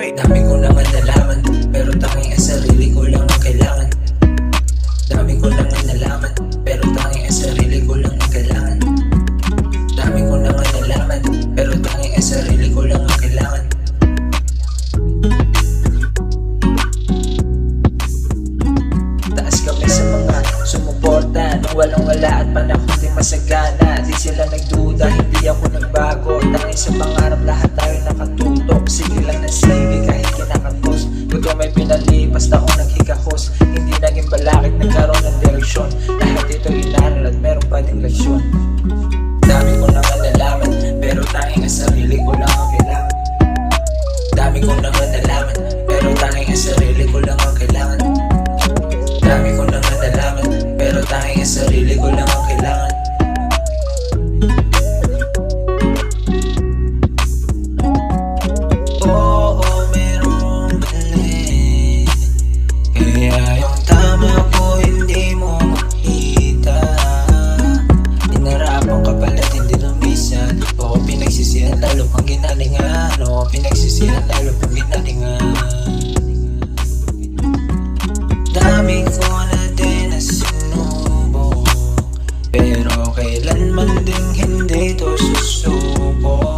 Dami ko naman nalaman, pero tanging ang sarili ko lang ang kailangan. Dami ko naman nalaman, pero tanging ang sarili ko lang ang kailangan. Dami ko naman nalaman, pero tanging ang sarili ko lang ang kailangan. Taas kami sa mga sumuporta nung walang-wala at panahon di masagana. Di sila nagduda, hindi ako nagbago. Tanging sa pangarap lahat tayo nakatutok. Sige lang na sige kahit kinakapos. Pagka may pinalipas taong naghigahos, hindi naging balakid, nagkaroon ng direksyon. Lahat ito inaral at meron pa ding leksyon. Dami ko naman nalaman, pero tanging ang sarili ko lang ang kailangan. Dami ko naman nalaman, pero tanging ang sarili ko lang ang kailangan. Dami ko naman nalaman, pero tanging ang sarili ko lang ang kailangan. Oo, merong mali, kaya yung tama ko hindi mo makita. Inarapan ka pala't hindi lumisan. Oo, pinagsisihan lalo pang ginalingan. Oo, pinagsisihan lalo pang ginalingan. Dami ko na din na sinubo, pero kailanman ding hindi to susuko.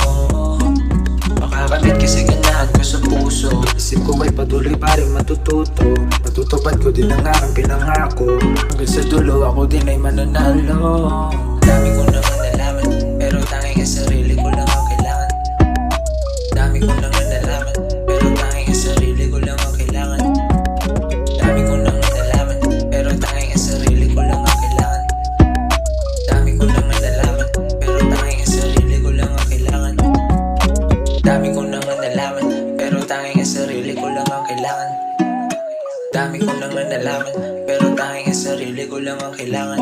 Makakamit kasi ganahan ko sa puso. Isip ko ay patuloy pa rin matututo. Matutupad ko din ang aking pinangako. Hanggang sa dulo ako din ay mananalo. Dami ko naman nalaman, pero tanging ang sarili ko lang ang kailangan. Dami ko naman nalaman, pero tanging ang sarili ko lang ang kailangan. Dami ko naman nalaman, pero tanging ang sarili ko lang ang kailangan. Dami ko naman nalaman, pero tanging ang sarili ko lang ang kailangan. Dami ko naman nalaman, pero tanging ang sarili ko lang ang kailangan. Dami ko naman nalaman, pero tanging ang sarili ko lang ang kailangan.